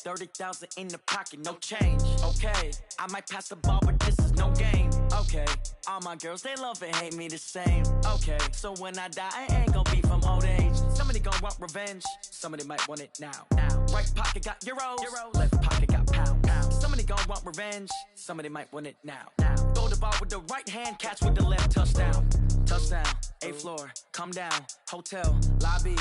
30,000 in the pocket, no change. Okay, I might pass the ball, but this is no game. Okay, all my girls, they love and hate me the same. Okay, so when I die, I ain't gonna be from old age. Somebody gon' want revenge, somebody might want it now. Right pocket got euros, left pocket got pounds. Somebody gon' want revenge, somebody might want it now. Throw the ball with the right hand, catch with the left, touchdown. Touchdown, 8th floor, come down, hotel, lobby.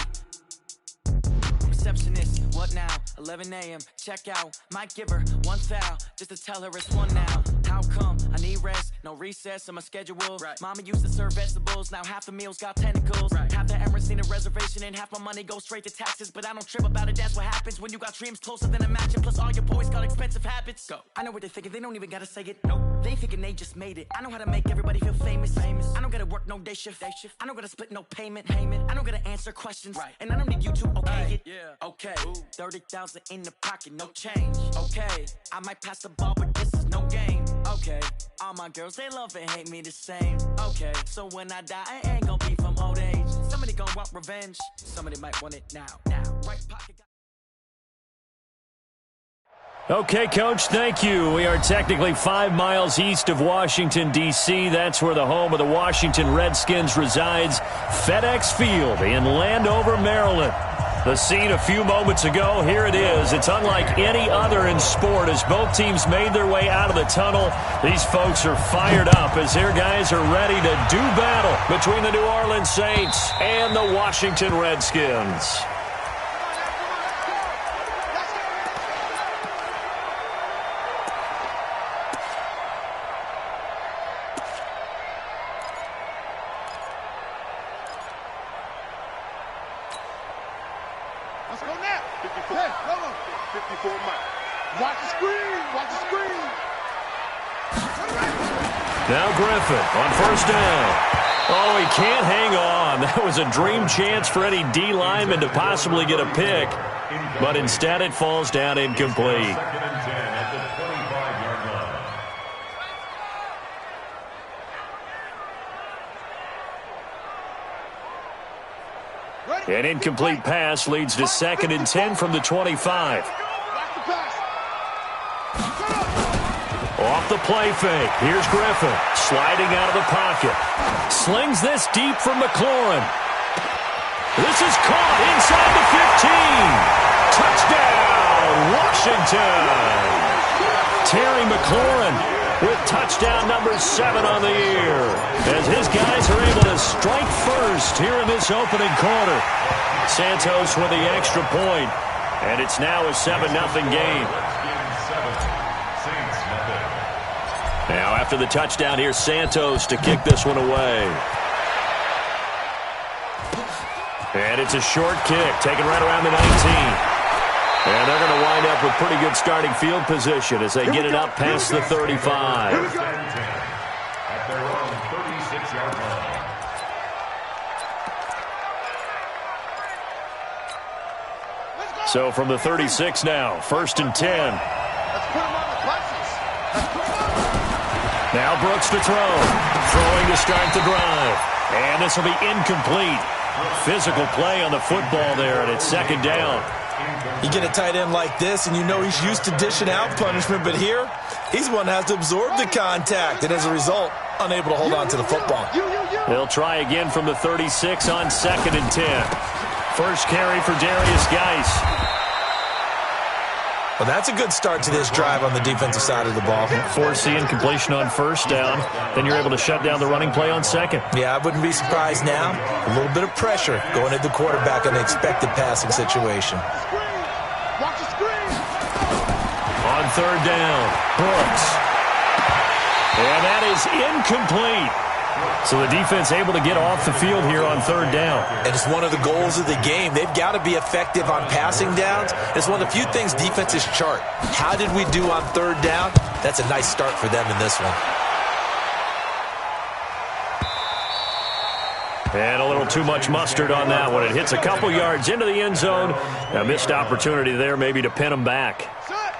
Receptionist, what now? 11 a.m. check out. Might give her one foul just to tell her it's one now. How come? I need rest, no recess in my schedule. Right. Mama used to serve vegetables, now half the meals got tentacles. Right. Half the Emirates need a reservation and half my money goes straight to taxes. But I don't trip about it, that's what happens when you got dreams closer than a match. And plus all your boys got expensive habits. Go. I know what they're thinking, they don't even gotta say it. Nope. They thinking they just made it. I know how to make everybody feel famous. I don't gotta work no day shift. I don't gotta split no payment. I don't gotta answer questions. Right. And I don't need you to okay it. Yeah. Okay, 30,000 in the pocket, no change. Okay, I might pass the ball, but this is no game. Okay, all my girls, they love and hate me the same. Okay, so when I die, I ain't gonna be from old age. Somebody gon' want revenge, somebody might want it now. Right pocket. Okay, Coach, thank you. We are technically 5 miles east of Washington, D.C. That's where the home of the Washington Redskins resides, FedEx Field in Landover, Maryland. The scene a few moments ago, here it is. It's unlike any other in sport as both teams made their way out of the tunnel. These folks are fired up as their guys are ready to do battle between the New Orleans Saints and the Washington Redskins. Let's go now. 54. Hey, come on. 54 Mike. Watch the screen. Watch the screen. Now Griffin on first down. Oh, he can't hang on. That was a dream chance for any D lineman to possibly get a pick. But instead it falls down incomplete. An incomplete pass leads to 2nd and 10 from the 25. Off the play fake. Here's Griffin sliding out of the pocket. Slings this deep for McLaurin. This is caught inside the 15. Touchdown, Washington. Terry McLaurin with touchdown number 7 on the year, as his guys are able to strike first here in this opening quarter. Santos with the extra point, and it's now a 7-0 game. Now after the touchdown, here's Santos to kick this one away. And it's a short kick, taken right around the 19. And they're going to wind up with pretty good starting field position as they get it up past the 35. At their own 36-yard line. So from the 36 now, 1st and 10. Now Brooks to throw. Throwing to start the drive. And this will be incomplete. Physical play on the football there, and it's 2nd down. You get a tight end like this, and you know he's used to dishing out punishment, but here, he's one that has to absorb the contact, and as a result, unable to hold on to the football. They'll try again from the 36 on 2nd and 10. First carry for Darius Geis. Well, that's a good start to this drive on the defensive side of the ball. Forcing completion on 1st down. Then you're able to shut down the running play on 2nd. Yeah, I wouldn't be surprised now. A little bit of pressure going at the quarterback in an expected passing situation. Watch the screen. On 3rd down, Brooks. And that is incomplete. So the defense able to get off the field here on 3rd down. And it's one of the goals of the game. They've got to be effective on passing downs. It's one of the few things defenses chart. How did we do on 3rd down? That's a nice start for them in this one. And a little too much mustard on that one. It hits a couple yards into the end zone. A missed opportunity there maybe to pin them back.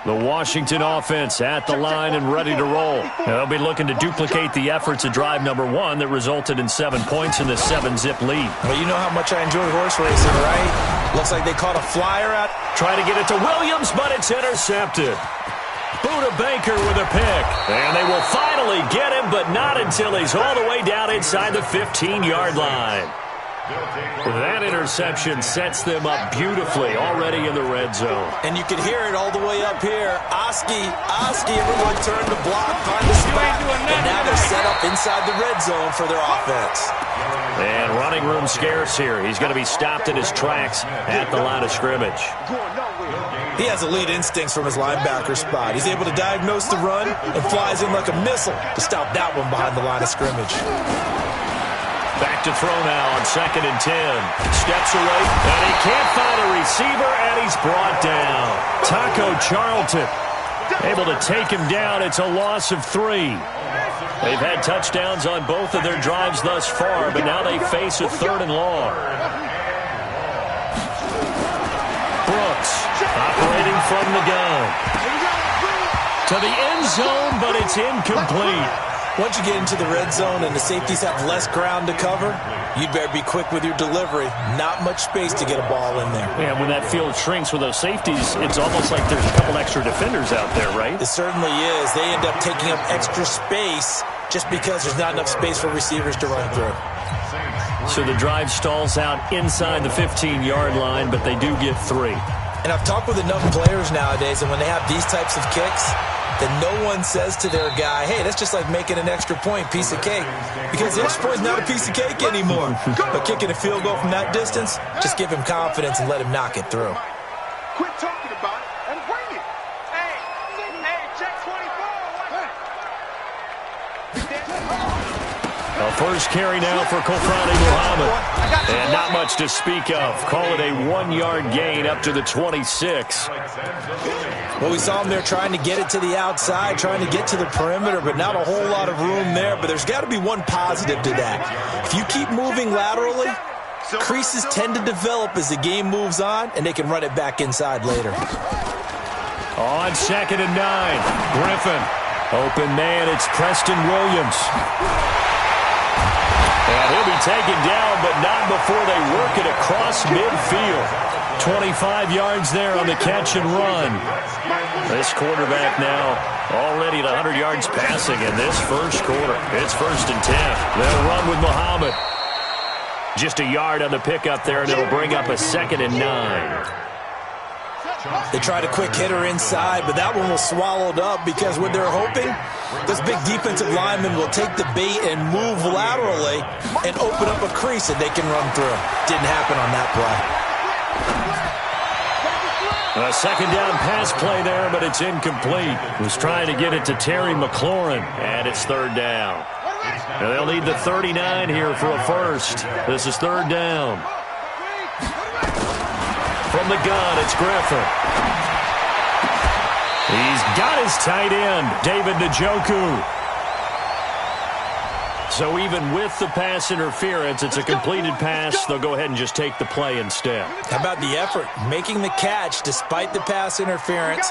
The Washington offense at the line and ready to roll. They'll be looking to duplicate the efforts of drive number 1 that resulted in 7 points in the 7-zip lead. Well, you know how much I enjoy horse racing, right? Looks like they caught a flyer out. Trying to get it to Williams, but it's intercepted. Buda Baker with a pick. And they will finally get him, but not until he's all the way down inside the 15-yard line. That interception sets them up beautifully already in the red zone. And you can hear it all the way up here. Oski, everyone turned to block, find the spot. And now they're set up inside the red zone for their offense. And running room scarce here. He's going to be stopped in his tracks at the line of scrimmage. He has elite instincts from his linebacker spot. He's able to diagnose the run and flies in like a missile to stop that one behind the line of scrimmage. Back to throw now on 2nd and 10. Steps away, and he can't find a receiver, and he's brought down. Taco Charlton able to take him down. It's a loss of 3. They've had touchdowns on both of their drives thus far, but now they face a 3rd and long. Brooks operating from the gun. To the end zone, but it's incomplete. Once you get into the red zone and the safeties have less ground to cover, you'd better be quick with your delivery. Not much space to get a ball in there. Yeah, when that field shrinks with those safeties, it's almost like there's a couple extra defenders out there, right? It certainly is. They end up taking up extra space just because there's not enough space for receivers to run through. So the drive stalls out inside the 15-yard line, but they do get 3. And I've talked with enough players nowadays, and when they have these types of kicks, then no one says to their guy, hey, that's just like making an extra point, piece of cake. Because the extra point is not a piece of cake anymore. But kicking a field goal from that distance, just give him confidence and let him knock it through. Quit talking about it and bring it. Hey, check 24. A first carry now for Kofrani Muhammad. And not much to speak of. Call it a 1-yard gain up to the 26. Well, we saw him there trying to get it to the outside, trying to get to the perimeter, but not a whole lot of room there. But there's got to be one positive to that. If you keep moving laterally, creases tend to develop as the game moves on, and they can run it back inside later. On 2nd and 9, Griffin. Open man, it's Preston Williams. And he'll be taken down, but not before they work it across midfield. 25 yards there on the catch and run. This quarterback now already at 100 yards passing in this first quarter. It's 1st and 10. They'll run with Muhammad. Just a yard on the pickup there, and it'll bring up a 2nd and 9. They tried a quick hitter inside, but that one was swallowed up because what they're hoping, this big defensive lineman will take the bait and move laterally and open up a crease that they can run through. Didn't happen on that play. A 2nd down pass play there, but it's incomplete. Was trying to get it to Terry McLaurin, and it's 3rd down. And they'll need the 39 here for a first. This is 3rd down. From the gun, it's Griffin. He's got his tight end, David Njoku. So even with the pass interference, it's a completed pass. They'll go ahead and just take the play instead. How about the effort? Making the catch despite the pass interference.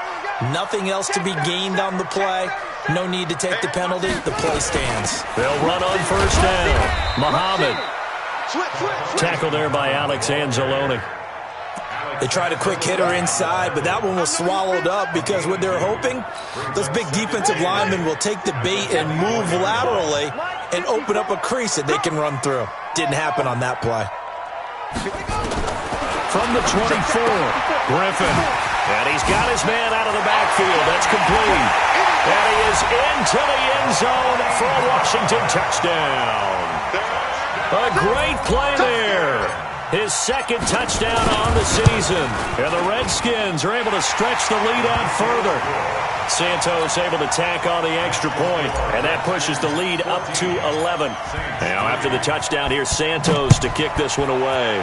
Nothing else to be gained on the play. No need to take the penalty. The play stands. They'll run on 1st down. Muhammad. Tackle there by Alex Anzalone. They tried a quick hitter inside, but that one was swallowed up because what they're hoping, those big defensive linemen will take the bait and move laterally and open up a crease that they can run through. Didn't happen on that play. From the 24, Griffin. And he's got his man out of the backfield. That's complete. And he is into the end zone for a Washington touchdown. A great play there. His 2nd touchdown on the season. And the Redskins are able to stretch the lead out further. Santos able to tack on the extra point, and that pushes the lead up to 11. Now after the touchdown, here's Santos to kick this one away.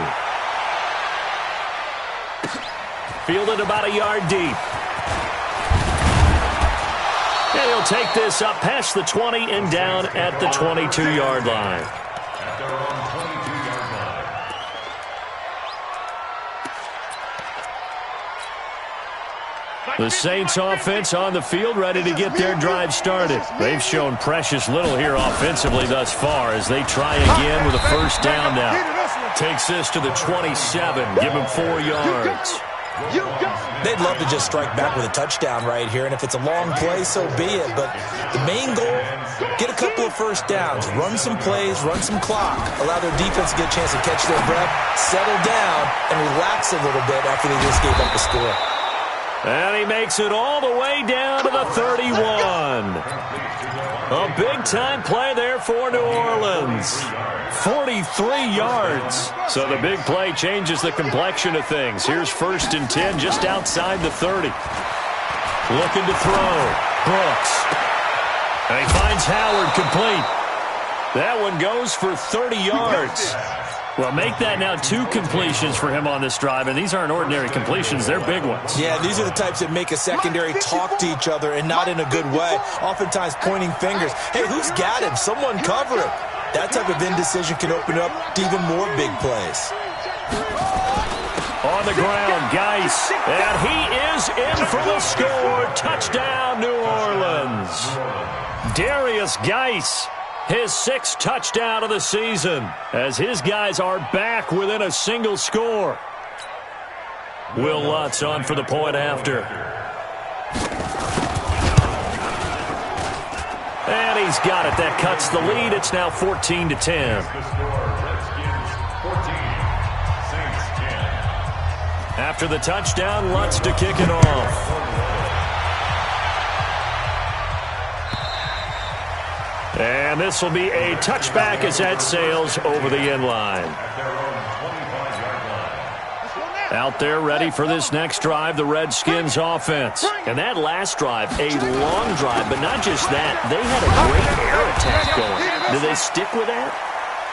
Fielded about a yard deep. And he'll take this up past the 20 and down at the 22-yard line. The Saints offense on the field, ready to get their drive started. They've shown precious little here offensively thus far as they try again with a 1st down now. Takes this to the 27. Give him 4 yards. They'd love to just strike back with a touchdown right here, and if it's a long play, so be it. But the main goal, get a couple of first downs, run some plays, run some clock, allow their defense to get a chance to catch their breath, settle down, and relax a little bit after they just gave up a score. And he makes it all the way down to the 31. A big-time play there for New Orleans. 43 yards. So the big play changes the complexion of things. Here's 1st and 10 just outside the 30. Looking to throw. Brooks. And he finds Howard complete. That one goes for 30 yards. Well, make that now 2 completions for him on this drive, and these aren't ordinary completions. They're big ones. Yeah, these are the types that make a secondary talk to each other and not in a good way, oftentimes pointing fingers. Hey, who's got him? Someone cover him. That type of indecision can open up to even more big plays. On the ground, Geis, and he is in for the score. Touchdown, New Orleans. Darius Geis, his 6th touchdown of the season, as his guys are back within a single score. Will Lutz on for the point after. And he's got it. That cuts the lead. It's now 14-10. After the touchdown, Lutz to kick it off. And this will be a touchback as that sails over the end line. Out there ready for this next drive, the Redskins offense. And that last drive, a long drive, but not just that. They had a great air attack going. Do they stick with that?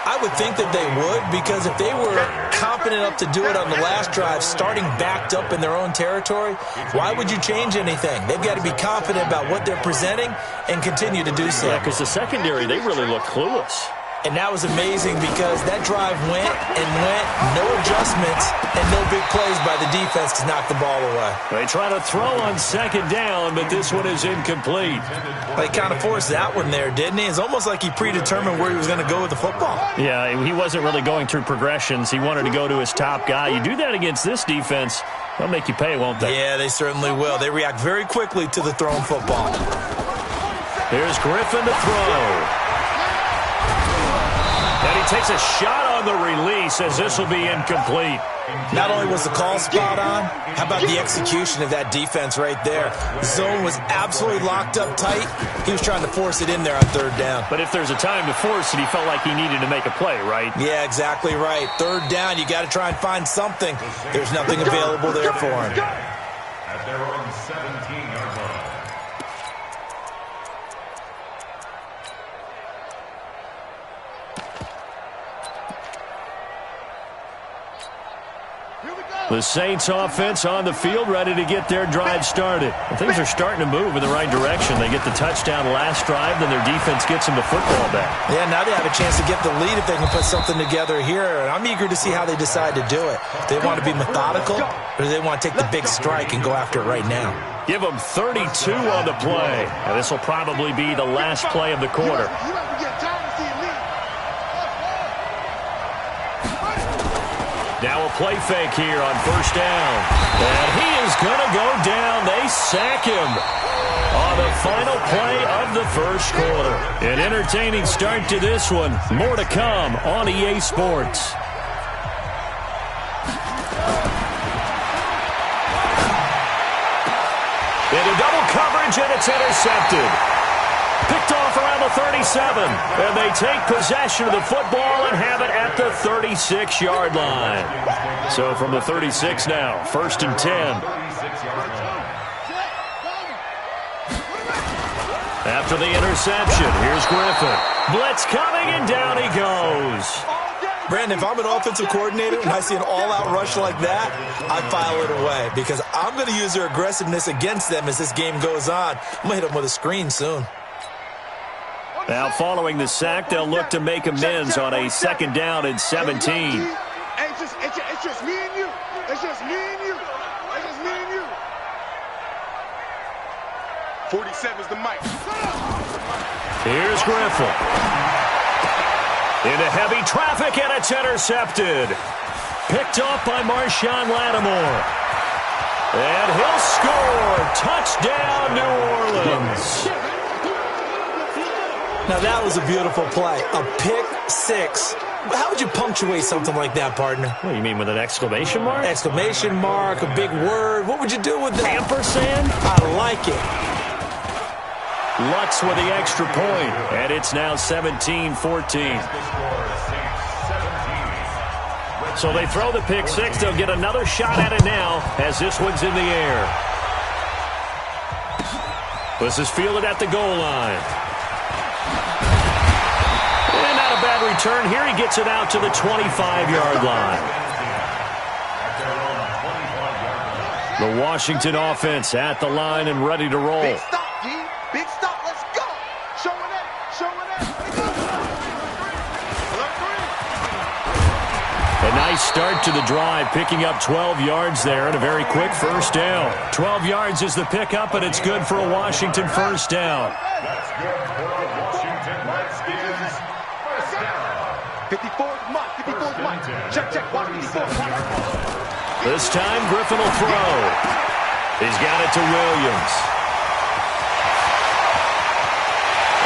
I would think that they would, because if they were confident enough to do it on the last drive, starting backed up in their own territory, why would you change anything? They've got to be confident about what they're presenting and continue to do so. Yeah, because the secondary, they really look clueless. And that was amazing because that drive went and went, no adjustments, and no big plays by the defense to knock the ball away. They try to throw on 2nd down, but this one is incomplete. They kind of forced that one there, didn't he? It's almost like he predetermined where he was going to go with the football. Yeah, he wasn't really going through progressions. He wanted to go to his top guy. You do that against this defense, they'll make you pay, won't they? Yeah, they certainly will. They react very quickly to the thrown football. Here's Griffin to throw. And he takes a shot on the release as this will be incomplete. Not only was the call spot on, how about the execution of that defense right there? The zone was absolutely locked up tight. He was trying to force it in there on 3rd down. But if there's a time to force it, he felt like he needed to make a play, right? Yeah, exactly right. 3rd down, you got to try and find something. There's nothing available there for him. At their own 17-yard line. The Saints offense on the field, ready to get their drive started. Things are starting to move in the right direction. They get the touchdown last drive, then their defense gets them the football back. Yeah, now they have a chance to get the lead if they can put something together here. And I'm eager to see how they decide to do it. Do they want to be methodical, or do they want to take the big strike and go after it right now? Give them 32 on the play. And this will probably be the last play of the quarter. Now a play fake here on 1st down. And he is going to go down. They sack him on the final play of the 1st quarter. An entertaining start to this one. More to come on EA Sports. Into double coverage, and it's intercepted. Picked off around the 37, and they take possession of the football and have it at the 36-yard line. So from the 36 now, 1st and 10. After the interception, here's Griffin. Blitz coming, and down he goes. Brandon, if I'm an offensive coordinator and I see an all-out rush like that, I file it away because I'm going to use their aggressiveness against them as this game goes on. I'm going to hit them with a screen soon. Now, following the sack, they'll look to make amends on a 2nd down and 17. It's just me and you. It's just me and you. It's just me and you. 47 is the mic. Here's Griffin. Into heavy traffic, and it's intercepted. Picked off by Marshawn Lattimore. And he'll score. Touchdown, New Orleans. Now, that was a beautiful play. A pick six. How would you punctuate something like that, partner? What do you mean, with an exclamation mark? Exclamation mark, a big word. What would you do with that? Ampersand? I like it. Lutz with the extra point, and it's now 17-14. So they throw the pick six. They'll get another shot at it now as this one's in the air. This is fielded at the goal line. And not a bad return here. He gets it out to the 25-yard line. The Washington offense at the line and ready to roll. Big stop, D. Big stop. Let's go. Showing it. Showing it. A nice start to the drive, picking up 12 yards there and a very quick first down. 12 yards is the pickup, and it's good for a Washington first down. That's good for the Washington Redskins. First down. 54's Mike. 54's Mike. Check, check. Watch 54. This time, Griffin will throw. He's got it to Williams.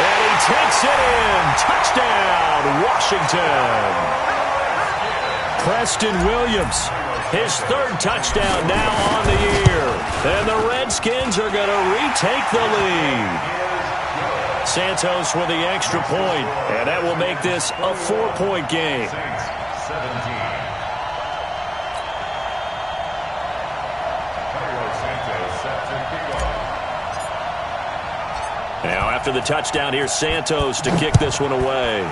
And he takes it in. Touchdown, Washington. Preston Williams, his third touchdown now on the year. And the Redskins are going to retake the lead. Santos with the extra point, and that will make this a 4-point game. 17. Now after the touchdown, here's Santos to kick this one away.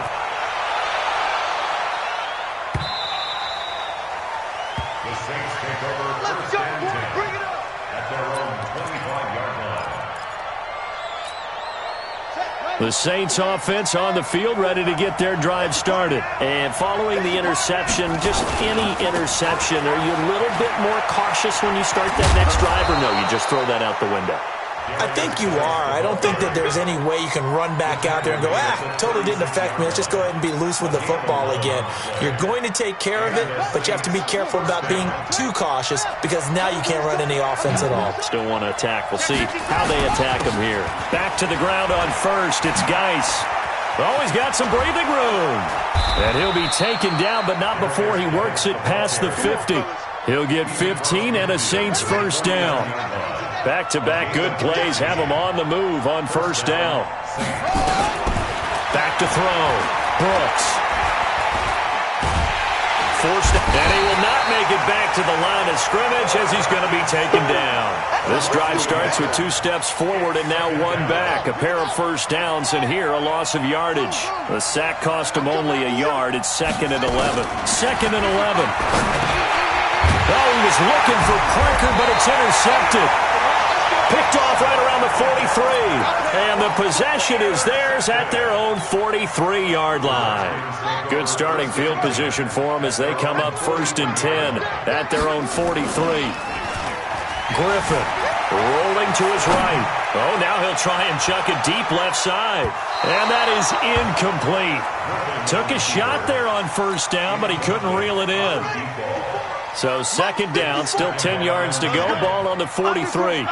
The Saints take over first and 10 at their own 25-yard line. The Saints offense on the field, ready to get their drive started. And following the interception, just any interception, are you a little bit more cautious when you start that next drive, or no, you just throw that out the window? I think you are. I don't think that there's any way you can run back out there and go, totally didn't affect me. Let's just go ahead and be loose with the football again. You're going to take care of it, but you have to be careful about being too cautious because now you can't run any offense at all. Still want to attack. We'll see how they attack him here. Back to the ground on first. It's Geis. Oh, he's got some breathing room. And he'll be taken down, but not before he works it past the 50. He'll get 15 and a Saints first down. Back-to-back good plays have him on the move on first down. Back to throw. Brooks. Forced, and he will not make it back to the line of scrimmage as he's going to be taken down. This drive starts with 2 steps forward and now 1 back. A pair of first downs, and here a loss of yardage. The sack cost him only a yard. It's 2nd and 11. 2nd and 11. Oh, he was looking for Parker, but it's intercepted. Picked off right around the 43. And the possession is theirs at their own 43-yard line. Good starting field position for them as they come up 1st and 10 at their own 43. Griffin rolling to his right. Oh, now he'll try and chuck it deep left side. And that is incomplete. Took a shot there on first down, but he couldn't reel it in. So 2nd down, still 10 yards to go. Ball on the 43.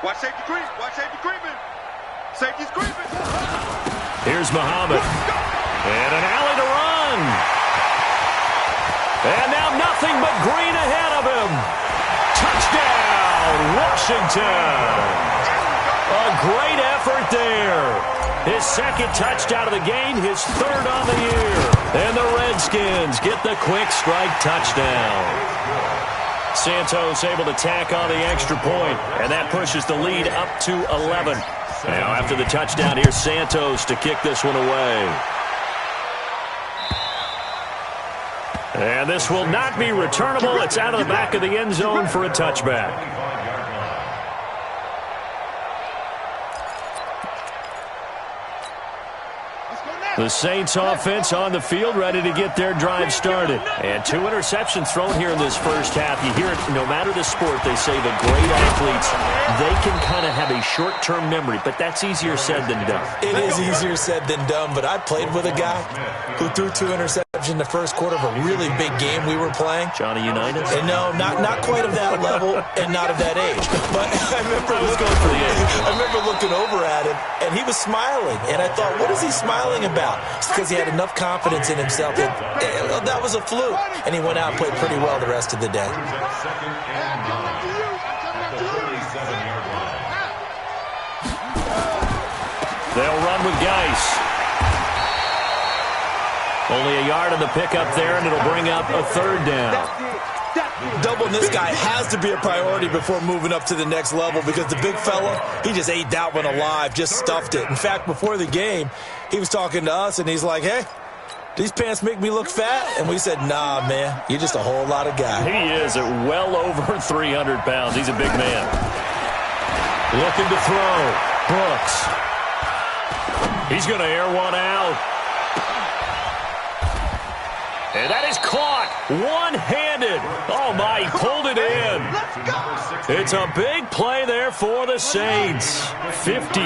Watch safety creep. Watch safety creeping. Safety's creeping. Here's Muhammad. And an alley to run. And now nothing but green ahead of him. Touchdown, Washington. A great effort there. His 2nd touchdown of the game, his 3rd on the year. And the Redskins get the quick strike touchdown. Santos able to tack on the extra point, and that pushes the lead up to 11. Now after the touchdown, here's Santos to kick this one away. And this will not be returnable. It's out of the back of the end zone for a touchback. Let's go now. The Saints offense on the field, ready to get their drive started. And 2 interceptions thrown here in this first half. You hear it, no matter the sport, they say the great athletes, they can kind of have a short-term memory, but that's easier said than done. It is easier said than done, but I played with a guy who threw 2 interceptions in the first quarter of a really big game we were playing. Johnny Unitas? And no, not quite of that level and not of that age. But I remember looking over at him, and he was smiling. And I thought, what is he smiling about? It's because he had enough confidence in himself that was a fluke. And he went out and played pretty well the rest of the day. They'll run with Geis. Only a yard on the pickup there, and it'll bring up a 3rd down. Doubling this guy has to be a priority before moving up to the next level because the big fella, he just ate that one alive, just stuffed it. In fact, before the game, he was talking to us, and he's like, hey, these pants make me look fat? And we said, nah, man, you're just a whole lot of guy. He is at well over 300 pounds. He's a big man. Looking to throw. Brooks. He's going to air one out. And that is caught one-handed. Oh, my, he pulled it in. It's a big play there for the Saints. 53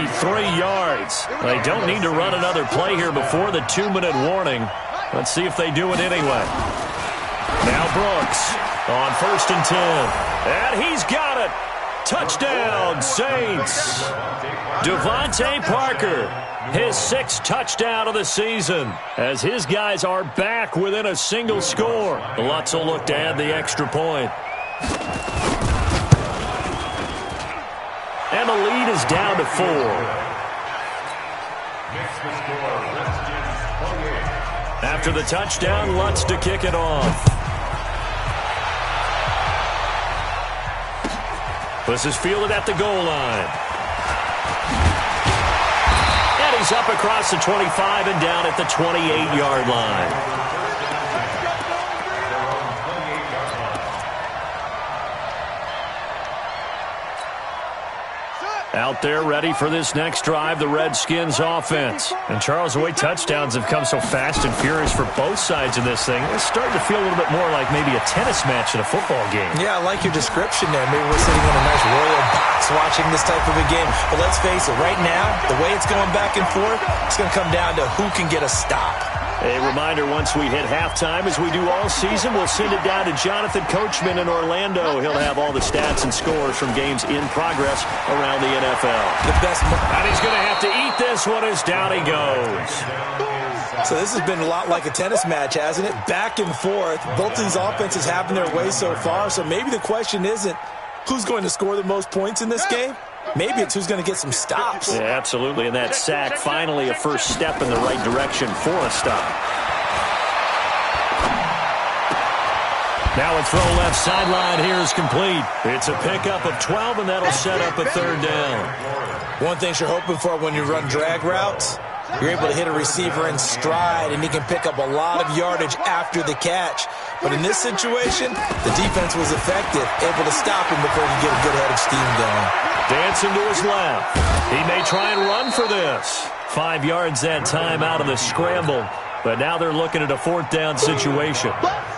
yards. They don't need to run another play here before the 2-minute warning. Let's see if they do it anyway. Now Brooks on 1st and 10. And he's got it. Touchdown, Saints. Devontae Parker, his 6th touchdown of the season, as his guys are back within a single score. Lutz will look to add the extra point. And the lead is down to 4. After the touchdown, Lutz to kick it off. This is fielded at the goal line. And he's up across the 25 and down at the 28-yard line. Out there ready for this next drive, the Redskins offense. And Charles, the way touchdowns have come so fast and furious for both sides in this thing, it's starting to feel a little bit more like maybe a tennis match in a football game. Yeah, I like your description there. Maybe we're sitting in a nice royal box watching this type of a game. But let's face it, right now, the way it's going back and forth, it's going to come down to who can get a stop. A reminder, once we hit halftime, as we do all season, we'll send it down to Jonathan Coachman in Orlando. He'll have all the stats and scores from games in progress around the NFL. The best. And he's going to have to eat this one as down he goes. So this has been a lot like a tennis match, hasn't it? Back and forth. Both these offenses having their way so far. So maybe the question isn't who's going to score the most points in this game. Maybe it's who's going to get some stops. Yeah, absolutely. And that sack, finally a first step in the right direction for a stop. Now a throw left sideline here is complete. It's a pickup of 12, and that'll set up a 3rd down. One thing you're hoping for when you run drag routes, you're able to hit a receiver in stride, and he can pick up a lot of yardage after the catch. But in this situation, the defense was effective, able to stop him before he could get a good head of steam going. Dancing to his left. He may try and run for this. 5 yards that time out of the scramble. But now they're looking at a 4th down situation.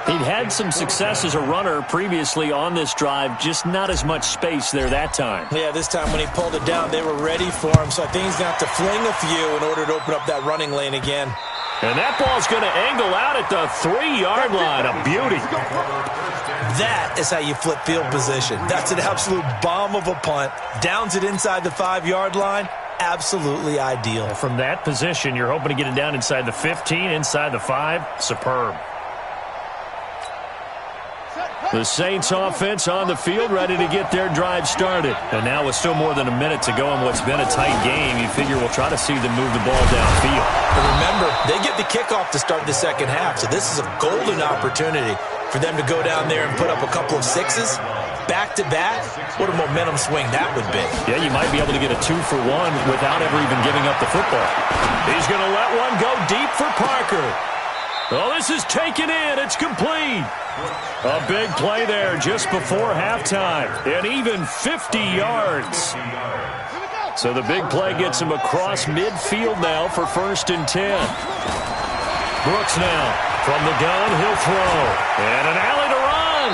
He'd had some success as a runner previously on this drive, just not as much space there that time. Yeah, this time when he pulled it down, they were ready for him. So I think he's going to have to fling a few in order to open up that running lane again. And that ball's going to angle out at the 3-yard line. A beauty. That is how you flip field position. That's an absolute bomb of a punt. Downs it inside the 5-yard line. Absolutely ideal. From that position, you're hoping to get it down inside the 15, inside the 5. Superb. The Saints offense on the field, ready to get their drive started. And now with still more than a minute to go in what's been a tight game, you figure we'll try to see them move the ball downfield. But remember, they get the kickoff to start the second half, so this is a golden opportunity for them to go down there and put up a couple of 6s. Back-to-back, what a momentum swing that would be. Yeah, you might be able to get a 2-for-1 without ever even giving up the football. He's going to let one go deep for Parker. Oh, this is taken in. It's complete. A big play there just before halftime. And even 50 yards. So the big play gets him across midfield now for 1st and 10. Brooks now from the gun. He'll throw. And an alley to run.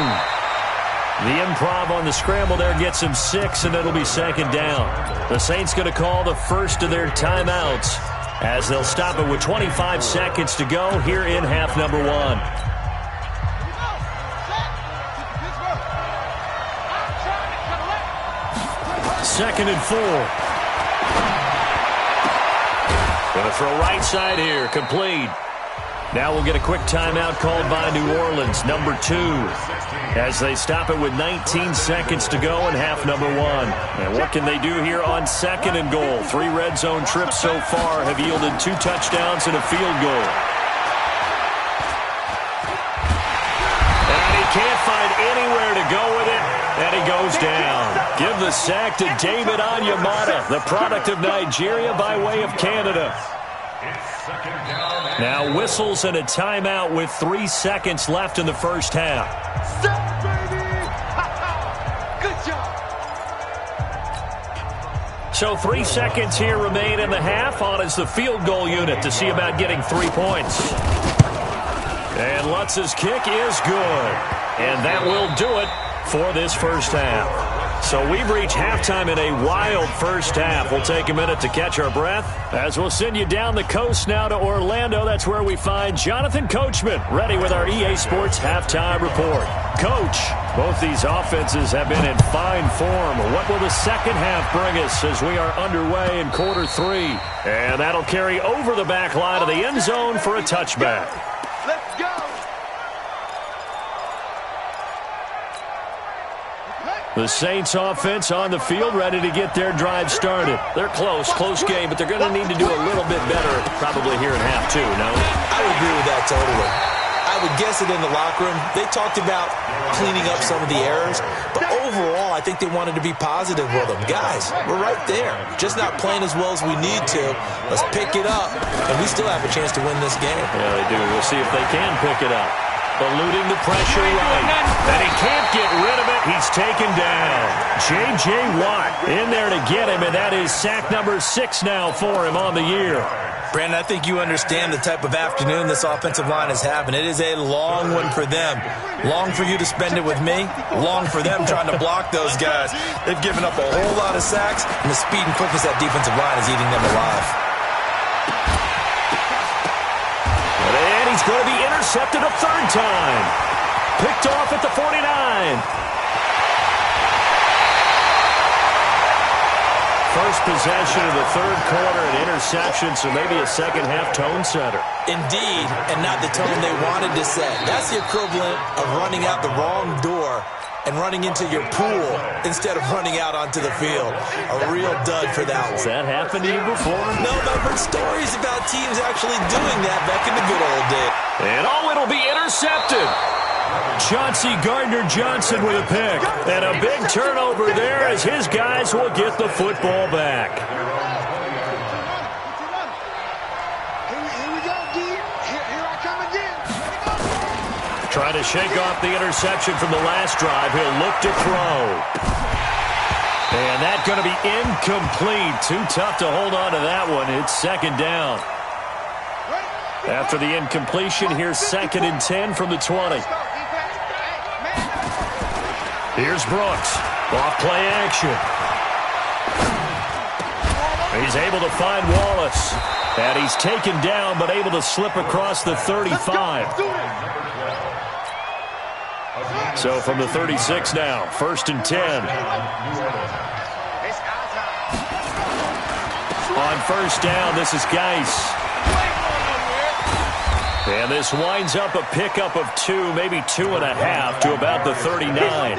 The improv on the scramble there gets him 6, and it'll be 2nd down. The Saints going to call the first of their timeouts as they'll stop it with 25 seconds to go here in half number 1. 2nd and 4. Going to throw right side here. Complete. Now we'll get a quick timeout called by New Orleans, number 2, as they stop it with 19 seconds to go in half number 1. And what can they do here on 2nd and goal? 3 red zone trips so far have yielded 2 touchdowns and a field goal. And he can't find anywhere to go with it, and he goes down. Give the sack to David Onyemata, the product of Nigeria by way of Canada. Now whistles and a timeout with 3 seconds left in the first half. Good job. So 3 seconds here remain in the half. On is the field goal unit to see about getting 3 points. And Lutz's kick is good. And that will do it for this first half. So we've reached halftime in a wild first half. We'll take a minute to catch our breath as we'll send you down the coast now to Orlando. That's where we find Jonathan Coachman ready with our EA Sports Halftime Report. Coach, both these offenses have been in fine form. What will the second half bring us as we are underway in quarter 3? And that'll carry over the back line of the end zone for a touchback. Let's go. The Saints offense on the field ready to get their drive started. They're close game, but they're going to need to do a little bit better probably here in half 2, no? I would agree with that totally. I would guess it in the locker room. They talked about cleaning up some of the errors, but overall I think they wanted to be positive with them. Guys, we're right there. Just not playing as well as we need to. Let's pick it up, and we still have a chance to win this game. Yeah, they do. We'll see if they can pick it up. Eluding the pressure right. And he can't get rid of it. He's taken down. J.J. Watt in there to get him, and that is sack number 6 now for him on the year. Brandon, I think you understand the type of afternoon this offensive line is having. It is a long one for them. Long for you to spend it with me. Long for them trying to block those guys. They've given up a whole lot of sacks, and the speed and quickness of that defensive line is eating them alive. And he's going to be intercepted a 3rd time. Picked off at the 49. First possession of the 3rd quarter, an interception, so maybe a second-half tone setter. Indeed, and not the tone they wanted to set. That's the equivalent of running out the wrong door and running into your pool instead of running out onto the field. A real dud for that one. Has that happened to you before? No, but I've heard stories about teams actually doing that back in the good old days. And it'll be intercepted. Chauncey Gardner-Johnson with a pick. And a big turnover there as his guys will get the football back. Here we go, D. Here I come again. Trying to shake off the interception from the last drive. He'll look to throw. And that's going to be incomplete. Too tough to hold on to that one. It's 2nd down. After the incompletion, here's 2nd and 10 from the 20. Here's Brooks. Off play action. He's able to find Wallace. And he's taken down, but able to slip across the 35. So from the 36 now, 1st and 10. On 1st down, this is Geis. And this winds up a pickup of 2, maybe 2.5 to about the 39.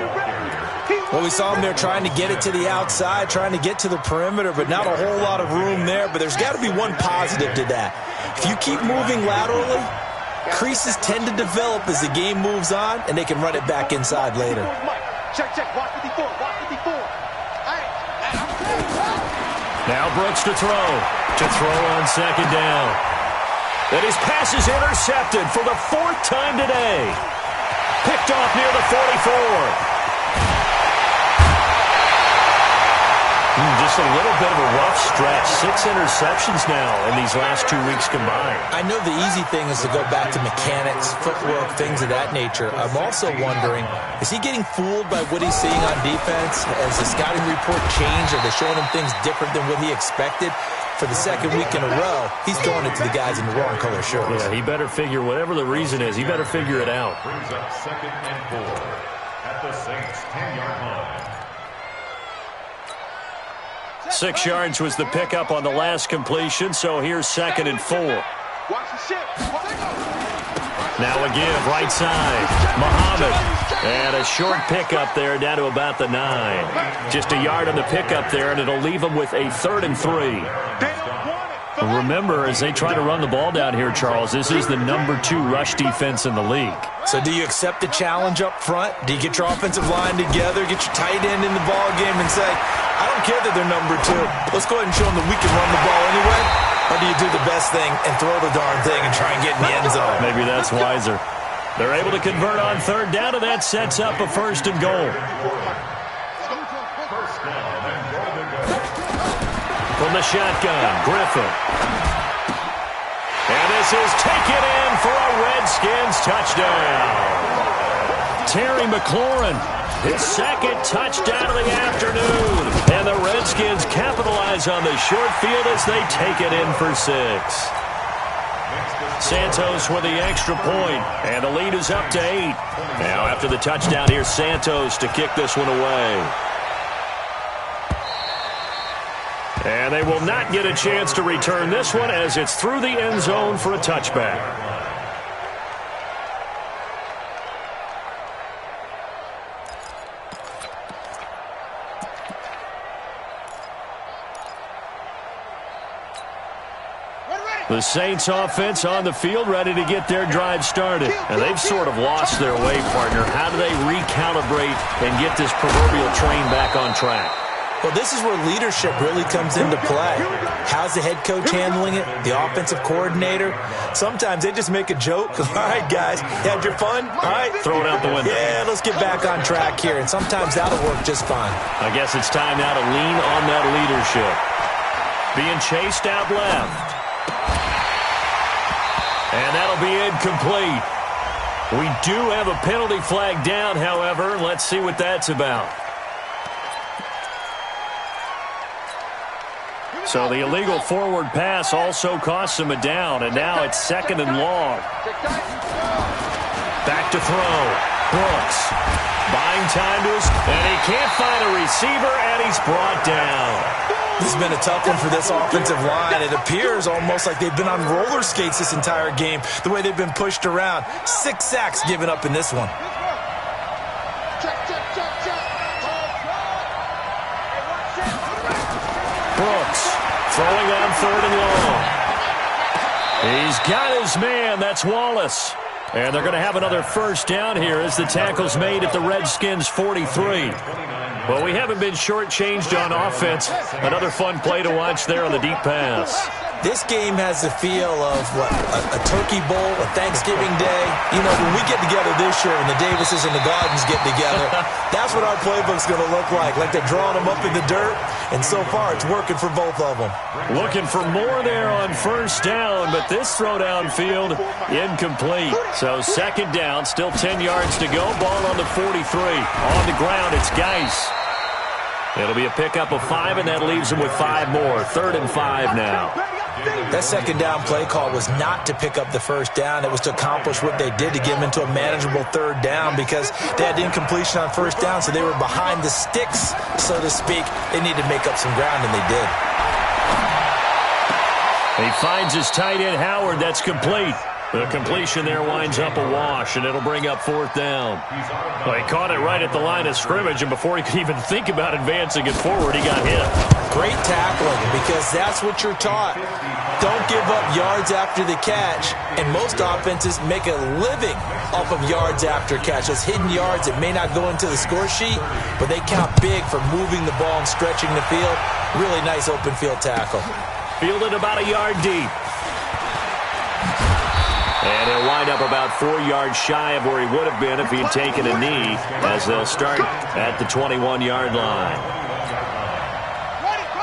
Well, we saw him there trying to get it to the outside, trying to get to the perimeter, but not a whole lot of room there. But there's got to be one positive to that. If you keep moving laterally, creases tend to develop as the game moves on, and they can run it back inside later. Check. Watch 54. Now Brooks to throw. To throw on 2nd down. And his pass is intercepted for the 4th time today. Picked off near the 44. Just a little bit of a rough stretch. 6 interceptions now in these last 2 weeks combined. I know the easy thing is to go back to mechanics, footwork, things of that nature. I'm also wondering, is he getting fooled by what he's seeing on defense? Has the scouting report changed? Are they showing him things different than what he expected? For the second week in a row, he's throwing it to the guys in the wrong color shirts. Yeah, he better figure, whatever the reason is, he better figure it out. Brings up 2nd and 4 at the Saints' 10-yard line. 6 yards was the pickup on the last completion, so here's 2nd and 4. Now a give, right side. Muhammad. And a short pickup there down to about the 9. Just a yard on the pickup there, and it'll leave them with a 3rd and 3. Remember, as they try to run the ball down here, Charles, this is the number 2 rush defense in the league. So do you accept the challenge up front? Do you get your offensive line together, get your tight end in the ball game and say, I don't care that they're number 2. Let's go ahead and show them that we can run the ball anyway? Or do you do the best thing and throw the darn thing and try and get in the end zone? Maybe that's wiser. They're able to convert on 3rd down, and that sets up a 1st and goal. From the shotgun, Griffin. And this is taken in for a Redskins touchdown. Terry McLaurin, his 2nd touchdown of the afternoon. And the Redskins capitalize on the short field as they take it in for 6. Santos with the extra point, and the lead is up to 8. Now after the touchdown, here's Santos to kick this one away. And they will not get a chance to return this one as it's through the end zone for a touchback. The Saints offense on the field ready to get their drive started. And they've sort of lost their way, partner. How do they recalibrate and get this proverbial train back on track? Well, this is where leadership really comes into play. How's the head coach handling it? The offensive coordinator? Sometimes they just make a joke. All right, guys, you had your fun? All right. Throw it out the window. Yeah, let's get back on track here. And sometimes that'll work just fine. I guess it's time now to lean on that leadership. Being chased out left. And that'll be incomplete. We do have a penalty flag down, however. Let's see what that's about. So the illegal forward pass also costs him a down, and now it's 2nd and long. Back to throw. Brooks. Buying time to his, and he can't find a receiver, and he's brought down. This has been a tough one for this offensive line. It appears almost like they've been on roller skates this entire game, the way they've been pushed around. 6 sacks given up in this one. Brooks throwing on 3rd and long. He's got his man. That's Wallace. And they're going to have another 1st down here as the tackle's made at the Redskins 43. Well, we haven't been shortchanged on offense. Another fun play to watch there on the deep pass. This game has the feel of, what, a turkey bowl, a Thanksgiving day. You know, when we get together this year and the Davises and the Gardens get together, that's what our playbook's going to look like. Like they're drawing them up in the dirt, and so far it's working for both of them. Looking for more there on 1st down, but this throw downfield incomplete. So 2nd down, still 10 yards to go. Ball on the 43. On the ground, it's Geis. It'll be a pickup of 5, and that leaves him with 5 more. 3rd and 5 now. That 2nd down play call was not to pick up the 1st down. It was to accomplish what they did to get them into a manageable 3rd down because they had incompletion on 1st down, so they were behind the sticks, so to speak. They needed to make up some ground, and they did. He finds his tight end, Howard. That's complete. The completion there winds up a wash, and it'll bring up 4th down. Well, he caught it right at the line of scrimmage, and before he could even think about advancing it forward, he got hit. Great tackling, because that's what you're taught. Don't give up yards after the catch, and most offenses make a living off of yards after catch. Those hidden yards that may not go into the score sheet, but they count big for moving the ball and stretching the field. Really nice open field tackle. Fielded about a yard deep. And he'll wind up about 4 yards shy of where he would have been if he had taken a knee, as they'll start at the 21-yard line.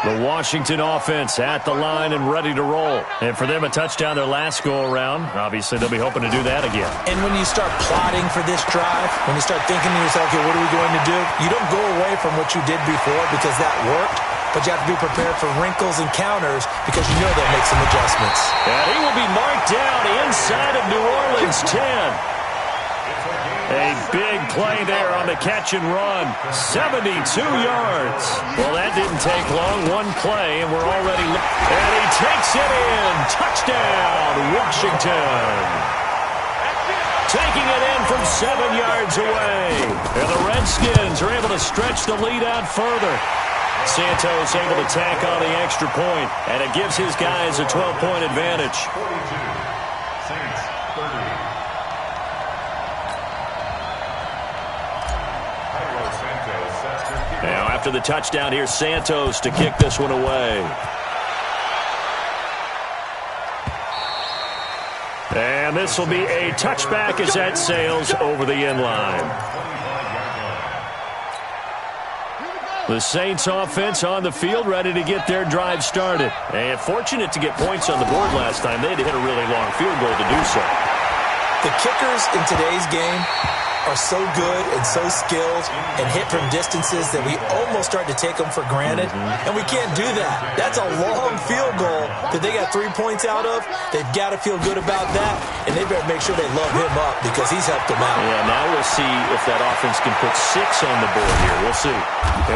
The Washington offense at the line and ready to roll. And for them, a touchdown their last go-around. Obviously, they'll be hoping to do that again. And when you start plotting for this drive, when you start thinking to yourself, okay, what are we going to do? You don't go away from what you did before because that worked, but you have to be prepared for wrinkles and counters because you know they'll make some adjustments. And he will be marked down inside of New Orleans 10. A big play there on the catch and run. 72 yards. Well, that didn't take long. One play, and we're already... And he takes it in. Touchdown, Washington. Taking it in from 7 yards away. And the Redskins are able to stretch the lead out further. Santos able to tack on the extra point, and it gives his guys a 12-point advantage. 42. Saints 30. Now, after the touchdown, here's Santos to kick this one away. And this will be a touchback as that sails over the end line. The Saints offense on the field, ready to get their drive started. And fortunate to get points on the board last time. They had to hit a really long field goal to do so. The kickers in today's game are so good and so skilled and hit from distances that we almost start to take them for granted. And we can't do that. That's a long field goal that they got 3 points out of. They've got to feel good about that, and they better make sure they love him up because he's helped them out. Yeah, now we'll see if that offense can put 6 on the board here. We'll see.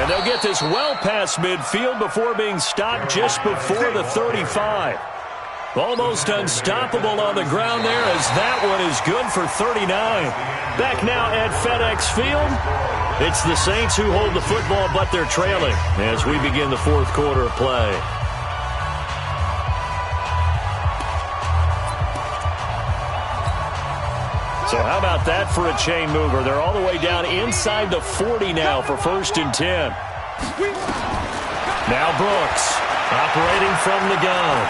And they'll get this well past midfield before being stopped just before the 35. Almost unstoppable on the ground there as that one is good for 39. Back now at FedEx Field. It's the Saints who hold the football, but they're trailing as we begin the fourth quarter of play. So how about that for a chain mover? They're all the way down inside the 40 now for 1st and 10. Now Brooks operating from the gun.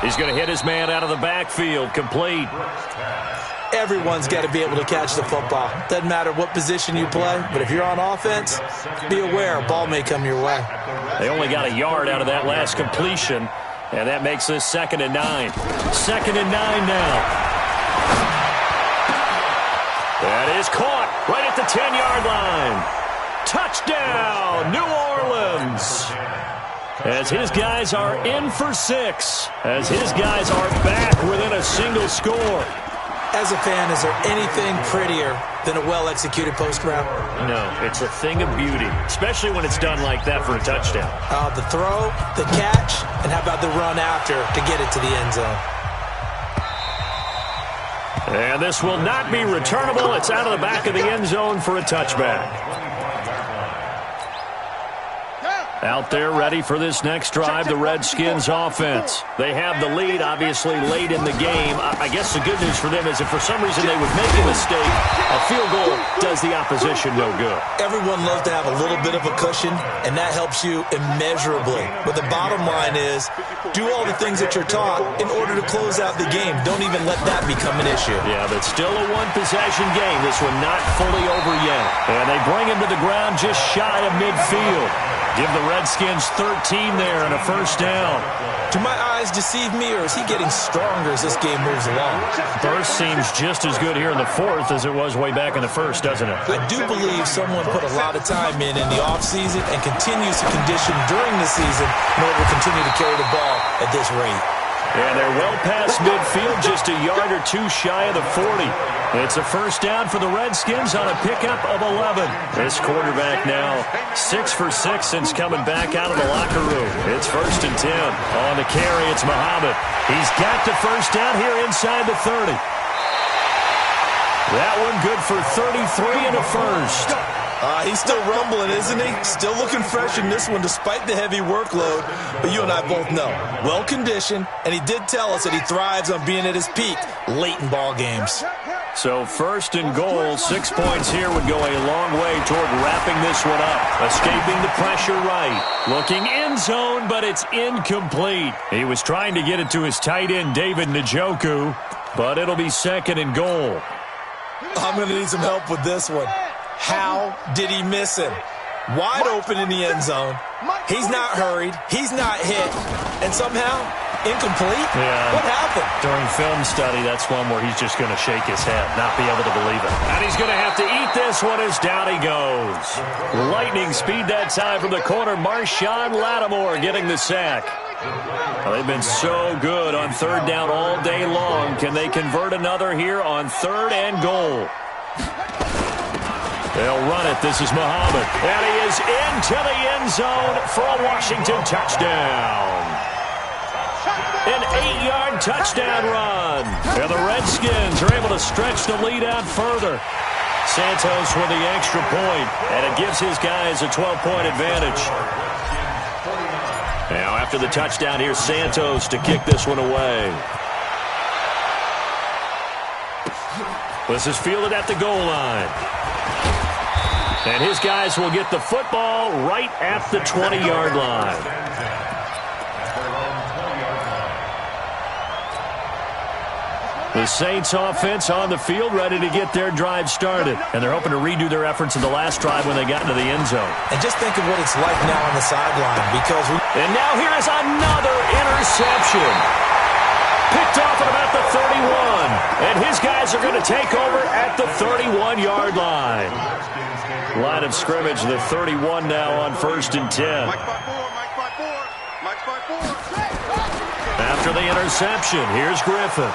He's going to hit his man out of the backfield. Complete. Everyone's got to be able to catch the football. Doesn't matter what position you play, but if you're on offense, be aware a ball may come your way. They only got a yard out of that last completion, and that makes this 2nd and 9. 2nd and 9 now. That is caught right at the 10-yard line. Touchdown, New Orleans. As his guys are in for 6. As his guys are back within a single score. As a fan, is there anything prettier than a well-executed post route? No, it's a thing of beauty, especially when it's done like that for a touchdown. The throw, the catch, and how about the run after to get it to the end zone? And this will not be returnable. It's out of the back of the end zone for a touchback. Out there ready for this next drive, the Redskins offense. They have the lead, obviously, late in the game. I guess the good news for them is if for some reason they would make a mistake, a field goal does the opposition no good. Everyone loves to have a little bit of a cushion, and that helps you immeasurably. But the bottom line is, do all the things that you're taught in order to close out the game. Don't even let that become an issue. Yeah, but still a one-possession game. This one not fully over yet. And they bring him to the ground just shy of midfield. Give the Redskins 13 there and a 1st down. Do my eyes deceive me, or is he getting stronger as this game moves along? Burst seems just as good here in the 4th as it was way back in the 1st, doesn't it? I do believe someone put a lot of time in the offseason and continues to condition during the season in order to continue to carry the ball at this rate. And they're well past midfield, just a yard or 2 shy of the 40. It's a 1st down for the Redskins on a pickup of 11. This quarterback now 6 for 6 since coming back out of the locker room. It's 1st and 10. On the carry, it's Muhammad. He's got the 1st down here inside the 30. That one good for 33 and a 1st. He's still rumbling, isn't he? Still looking fresh in this one despite the heavy workload. But you and I both know, well-conditioned, and he did tell us that he thrives on being at his peak late in ball games. So 1st and goal, 6 points here would go a long way toward wrapping this one up. Escaping the pressure right. Looking end zone, but it's incomplete. He was trying to get it to his tight end, David Njoku, but it'll be 2nd and goal. I'm going to need some help with this one. How did he miss him? Wide open in the end zone. He's not hurried. He's not hit. And somehow, incomplete? Yeah. What happened? During film study, that's one where he's just going to shake his head, not be able to believe it. And he's going to have to eat this one as down he goes. Lightning speed that time from the corner. Marshawn Lattimore getting the sack. Well, they've been so good on third down all day long. Can they convert another here on 3rd and goal? They'll run it. This is Muhammad. And he is into the end zone for a Washington touchdown. An 8-yard touchdown run. And the Redskins are able to stretch the lead out further. Santos with the extra point, and it gives his guys a 12-point advantage. Now, after the touchdown, here's Santos to kick this one away. This is fielded at the goal line. And his guys will get the football right at the 20-yard line. The Saints offense on the field, ready to get their drive started. And they're hoping to redo their efforts in the last drive when they got into the end zone. And just think of what it's like now on the sideline. And now here is another interception. Picked off at about the 31. And his guys are going to take over at the 31-yard line. Line of scrimmage, the 31 now on 1st and 10. After the interception, here's Griffin.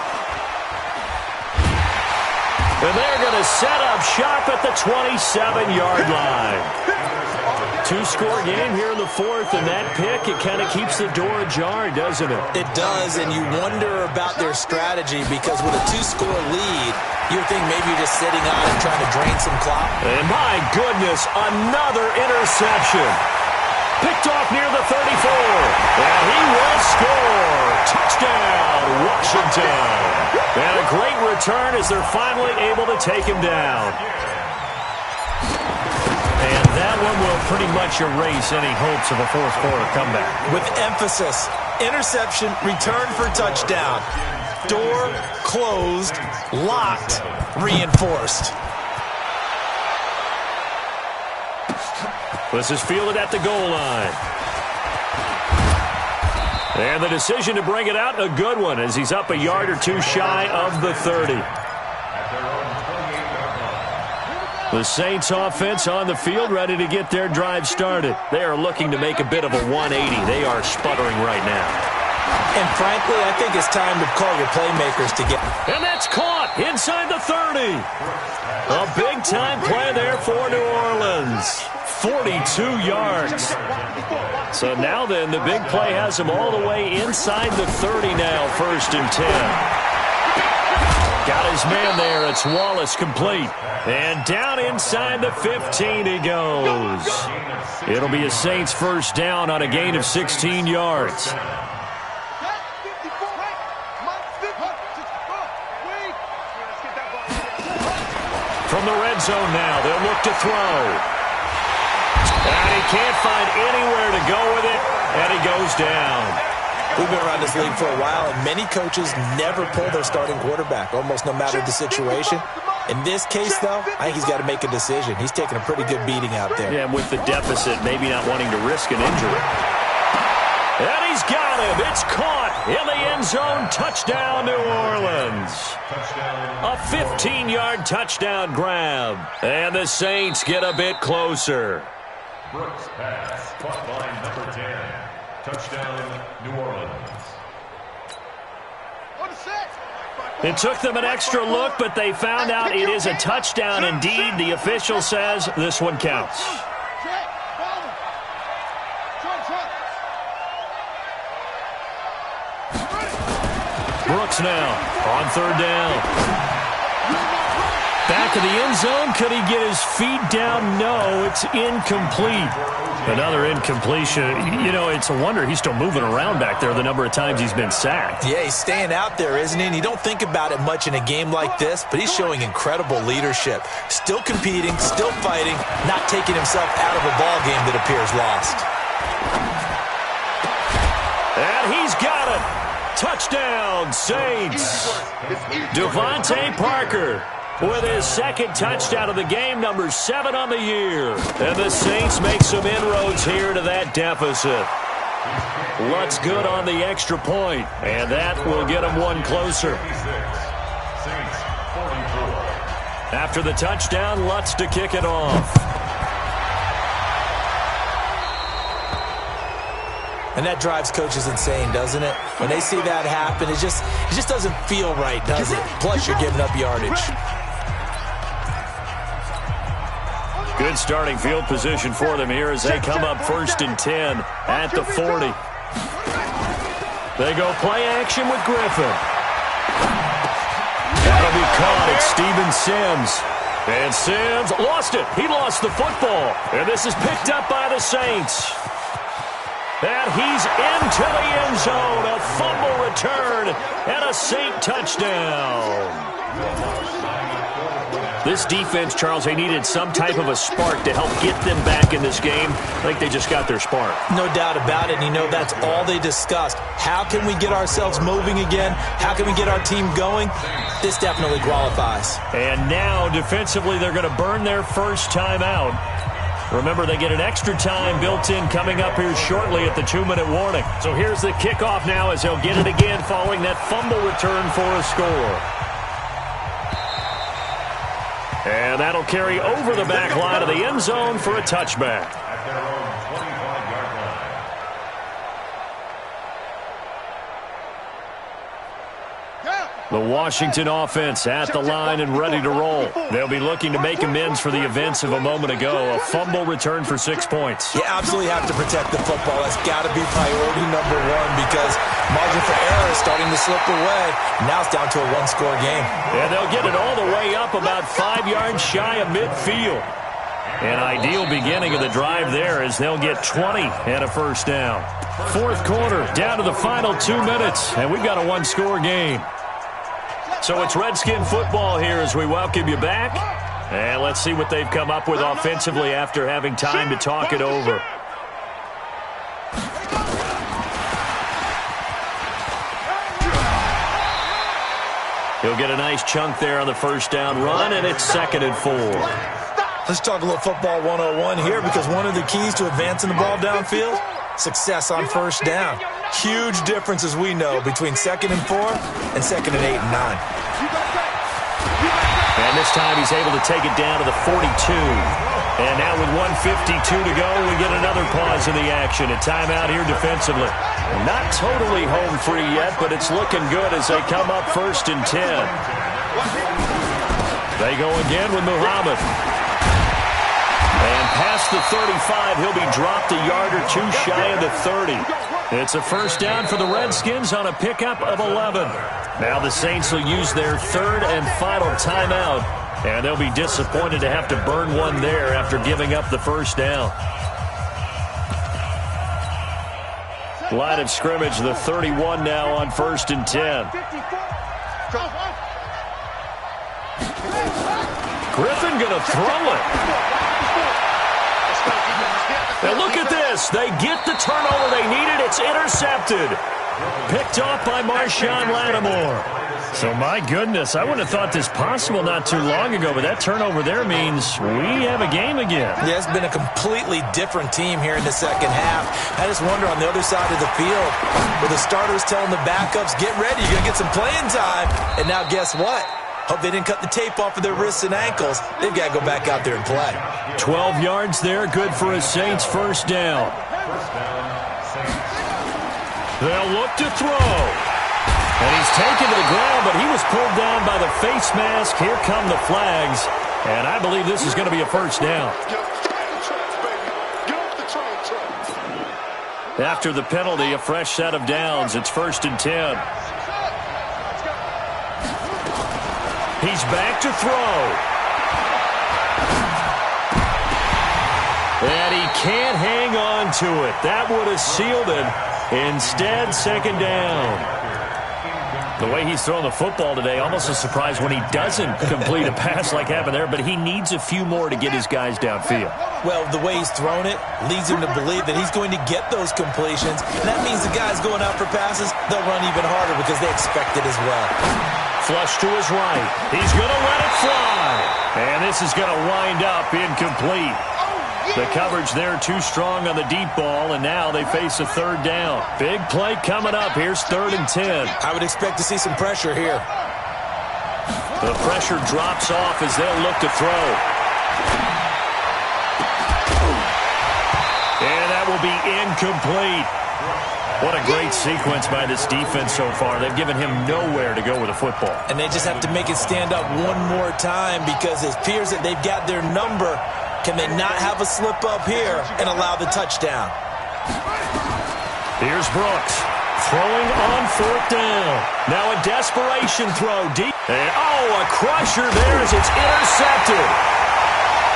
And they're going to set up shop at the 27-yard line. 2-score game here in the 4th, and that pick, it kind of keeps the door ajar, doesn't it? It does, and you wonder about their strategy because with a 2-score lead, you would think maybe you're just sitting on and trying to drain some clock. And my goodness, another interception. Picked off near the 34. And he will score. Touchdown, Washington. And a great return as they're finally able to take him down. And that one will pretty much erase any hopes of a fourth-quarter comeback. With emphasis, interception, return for touchdown. Door closed, locked, reinforced. This is fielded at the goal line. And the decision to bring it out, a good one, as he's up a yard or two shy of the 30. The Saints offense on the field, ready to get their drive started. They are looking to make a bit of a 180. They are sputtering right now. And frankly, I think it's time to call your playmakers to get. And that's caught inside the 30. A big-time play there for New Orleans. 42 yards. So now then, the big play has them all the way inside the 30 now, 1st and 10. Got his man there. It's Wallace complete. And down inside the 15 he goes. It'll be a Saints first down on a gain of 16 yards. From the red zone now, they'll look to throw. And he can't find anywhere to go with it, and he goes down. We've been around this league for a while, and many coaches never pull their starting quarterback, almost no matter the situation. In this case, though, I think he's got to make a decision. He's taking a pretty good beating out there. Yeah, and with the deficit, maybe not wanting to risk an injury. And he's got him. It's caught in the end zone. Touchdown, New Orleans. A 15-yard touchdown grab. And the Saints get a bit closer. Brooks pass, caught line number 10. Touchdown, New Orleans. It took them an extra look, but they found out it is a touchdown indeed. The official says this one counts. Brooks now on 3rd down. Back of the end zone. Could he get his feet down? No, it's incomplete. Another incompletion. You know, it's a wonder he's still moving around back there the number of times he's been sacked. Yeah, he's staying out there, isn't he? And you don't think about it much in a game like this, but he's showing incredible leadership. Still competing, still fighting, not taking himself out of a ball game that appears lost. And he's got it. Touchdown, Saints. Devontae Parker. with his second touchdown of the game, number 7 on the year. And the Saints make some inroads here to that deficit. Lutz good on the extra point, and that will get him one closer. After the touchdown, Lutz to kick it off. And that drives coaches insane, doesn't it? When they see that happen, it just doesn't feel right, does it? Plus, you're giving up yardage. Good starting field position for them here as they come up 1st and 10 at the 40. They go play action with Griffin. That'll be caught. It's Steven Sims. And Sims lost it. He lost the football. And this is picked up by the Saints. And he's into the end zone. A fumble return and a Saint touchdown. This defense, Charles, they needed some type of a spark to help get them back in this game. I think they just got their spark. No doubt about it. And, you know, that's all they discussed. How can we get ourselves moving again? How can we get our team going? This definitely qualifies. And now, defensively, they're going to burn their first time out. Remember, they get an extra time built in coming up here shortly at the 2-minute warning. So here's the kickoff now as they'll get it again following that fumble return for a score. And that'll carry over the back line of the end zone for a touchback. At their own 25-yard line. The Washington offense at the line and ready to roll. They'll be looking to make amends for the events of a moment ago. A fumble return for 6 points. You absolutely have to protect the football. That's got to be priority number one because margin for error is starting to slip away. Now it's down to a one-score game. And they'll get it all the way up about 5 yards shy of midfield. An ideal beginning of the drive there as they'll get 20 and a first down. Fourth quarter, down to the final 2 minutes, and we've got a one-score game. So it's Redskin football here as we welcome you back. And let's see what they've come up with offensively after having time to talk it over. He'll get a nice chunk there on the first down run, and it's 2nd and 4. Let's talk a little football 101 here because one of the keys to advancing the ball downfield, success on first down. Huge difference, as we know, between 2nd and 4 and 2nd and 8 and 9. And this time he's able to take it down to the 42. And now with 1:52 to go, we get another pause in the action. A timeout here defensively. Not totally home free yet, but it's looking good as they come up 1st and 10. They go again with Muhammad. And past the 35, he'll be dropped a yard or two shy of the 30. It's a first down for the Redskins on a pickup of 11. Now the Saints will use their 3rd and final timeout, and they'll be disappointed to have to burn one there after giving up the first down. Line of scrimmage, the 31 now on 1st and 10. Griffin going to throw it. Now look at this. They get the turnover they needed. It's intercepted. Picked off by Marshawn Lattimore. So, my goodness, I wouldn't have thought this possible not too long ago, but that turnover there means we have a game again. Yeah, it's been a completely different team here in the second half. I just wonder on the other side of the field, with the starters telling the backups, get ready, you're going to get some playing time. And now guess what? Hope they didn't cut the tape off of their wrists and ankles. They've got to go back out there and play. 12 yards there, good for a Saints first down. They'll look to throw. And he's taken to the ground, but he was pulled down by the face mask. Here come the flags. And I believe this is going to be a first down. After the penalty, a fresh set of downs. It's 1st and 10. He's back to throw. And he can't hang on to it. That would have sealed it. Instead, 2nd down. The way he's throwing the football today, almost a surprise when he doesn't complete a pass like happened there, but he needs a few more to get his guys downfield. Well, the way he's thrown it leads him to believe that he's going to get those completions. And that means the guys going out for passes, they'll run even harder because they expect it as well. Flush to his right. He's going to let it fly. And this is going to wind up incomplete. The coverage there too strong on the deep ball, and now they face a third down. Big play coming up. Here's 3rd and 10. I would expect to see some pressure here. The pressure drops off as they'll look to throw. And that will be incomplete. What a great sequence by this defense so far. They've given him nowhere to go with the football. And they just have to make it stand up one more time because it appears that they've got their number. Can they not have a slip up here and allow the touchdown? Here's Brooks throwing on 4th down. Now a desperation throw deep. And, a crusher there as it's intercepted.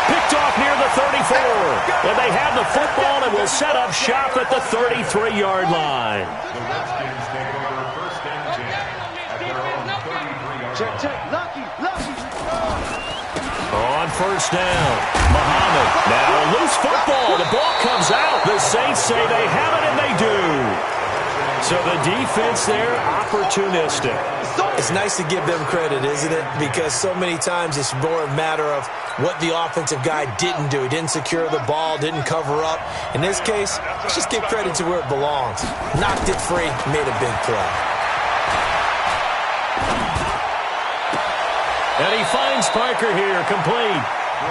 Picked off near the 34. And they have the football and will set up shop at the 33-yard line. The Redskins take over 1st and 10 at their own 33-yard line. Check. Lucky. On 1st down, Muhammad. Now a loose football. The ball comes out. The Saints say they have it, and they do. So the defense there, opportunistic. It's nice to give them credit, isn't it? Because so many times it's more a matter of what the offensive guy didn't do. He didn't secure the ball, didn't cover up. In this case, let's just give credit to where it belongs. Knocked it free, made a big play. And he finds Parker here, complete.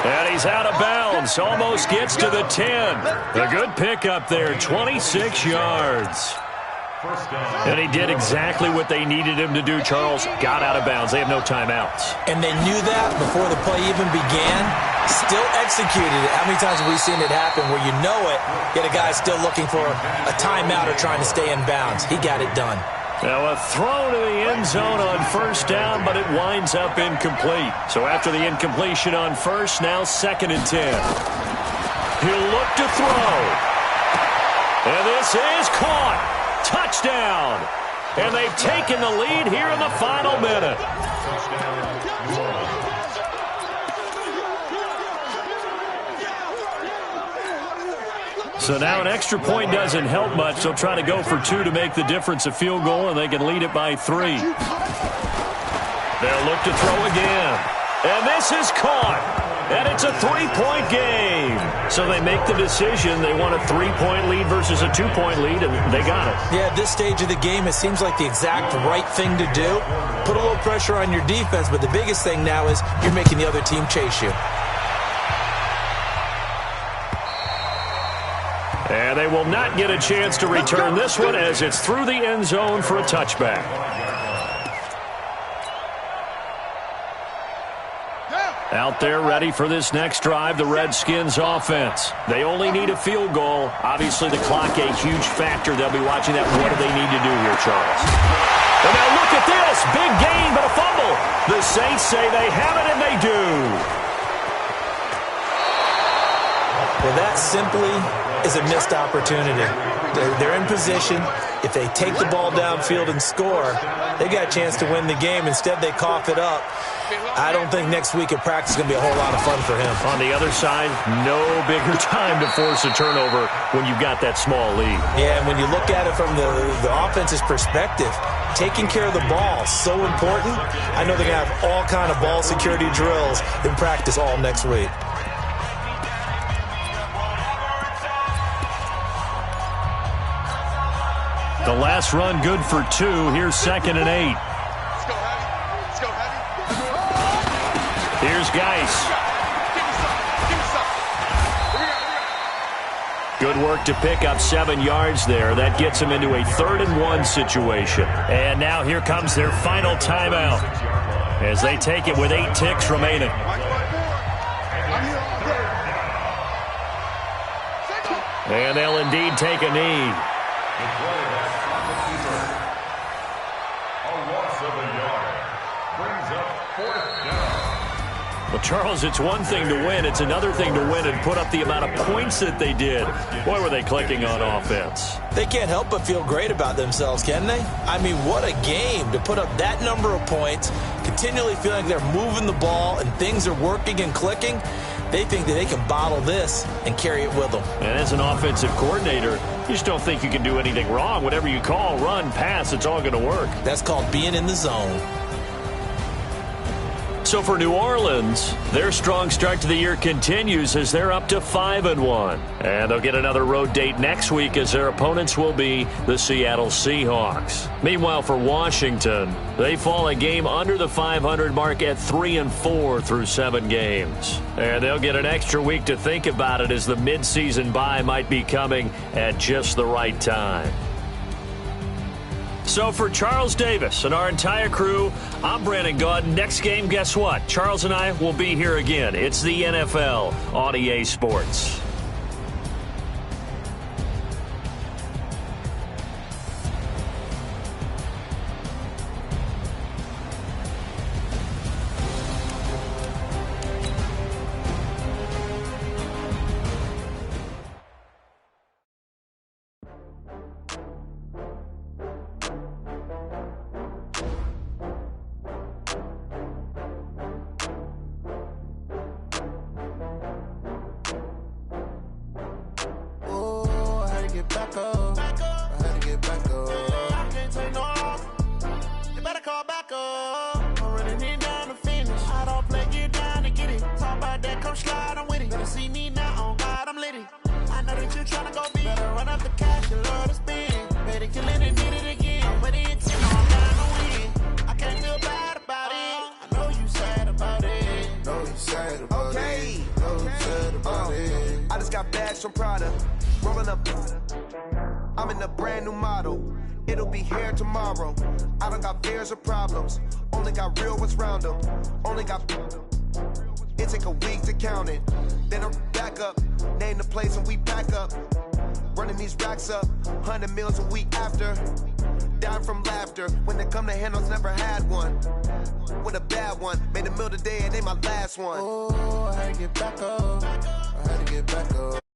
And he's out of bounds, almost gets to the 10. A good pickup there, 26 yards. And he did exactly what they needed him to do, Charles. Got out of bounds. They have no timeouts. And they knew that before the play even began. Still executed it. How many times have we seen it happen where you know it, yet a guy's still looking for a timeout or trying to stay in bounds? He got it done. Now a throw to the end zone on 1st down, but it winds up incomplete. So after the incompletion on 1st, now 2nd and 10. He'll look to throw. And this is caught. Touchdown. And they've taken the lead here in the final minute. So now an extra point doesn't help much. They'll try to go for 2 to make the difference a field goal, and they can lead it by 3. They'll look to throw again. And this is caught. And it's a 3-point game. So they make the decision. They want a 3-point lead versus a 2-point lead, and they got it. Yeah, at this stage of the game, it seems like the exact right thing to do. Put a little pressure on your defense, but the biggest thing now is you're making the other team chase you. And they will not get a chance to return this one as it's through the end zone for a touchback. Out there ready for this next drive, the Redskins offense. They only need a field goal. Obviously, the clock a huge factor. They'll be watching that. What do they need to do here, Charles? And now look at this. Big gain, but a fumble. The Saints say they have it, and they do. Well, that simply is a missed opportunity. They're in position. If they take the ball downfield and score, they got a chance to win the game. Instead, they cough it up. I don't think next week at practice is going to be a whole lot of fun for him. On the other side, no bigger time to force a turnover when you've got that small lead. Yeah, and when you look at it from the offense's perspective, taking care of the ball is so important. I know they're going to have all kind of ball security drills in practice all next week. The last run good for 2. Here's 2nd and 8. Here's Geis. Good work to pick up 7 yards there. That gets him into a 3rd and 1 situation. And now here comes their final timeout as they take it with 8 ticks remaining. And they'll indeed take a knee. Well, Charles, it's one thing to win. It's another thing to win and put up the amount of points that they did. Boy, were they clicking on offense. They can't help but feel great about themselves, can they? I mean, what a game to put up that number of points, continually feeling like they're moving the ball and things are working and clicking. They think that they can bottle this and carry it with them. And as an offensive coordinator, you just don't think you can do anything wrong. Whatever you call, run, pass, it's all going to work. That's called being in the zone. So for New Orleans, their strong start to the year continues as they're up to 5-1. And they'll get another road date next week as their opponents will be the Seattle Seahawks. Meanwhile, for Washington, they fall a game under the 500 mark at 3-4 through 7 games. And they'll get an extra week to think about it as the midseason bye might be coming at just the right time. So for Charles Davis and our entire crew, I'm Brandon Gaudin. Next game, guess what? Charles and I will be here again. It's the NFL on EA Sports. I just got bags from Prada, rolling up. I'm in a brand new model. It'll be here tomorrow. I don't got fears or problems. Only got real ones round them. Only got. It take a week to count it. Then I'm back up. Name the place and we back up. Running these racks up. 100 meals a week after. Dying from laughter. When they come to handles, never had one. With a bad one. Made a meal today and ain't my last one. Oh, I had to get back up. I had to get back up.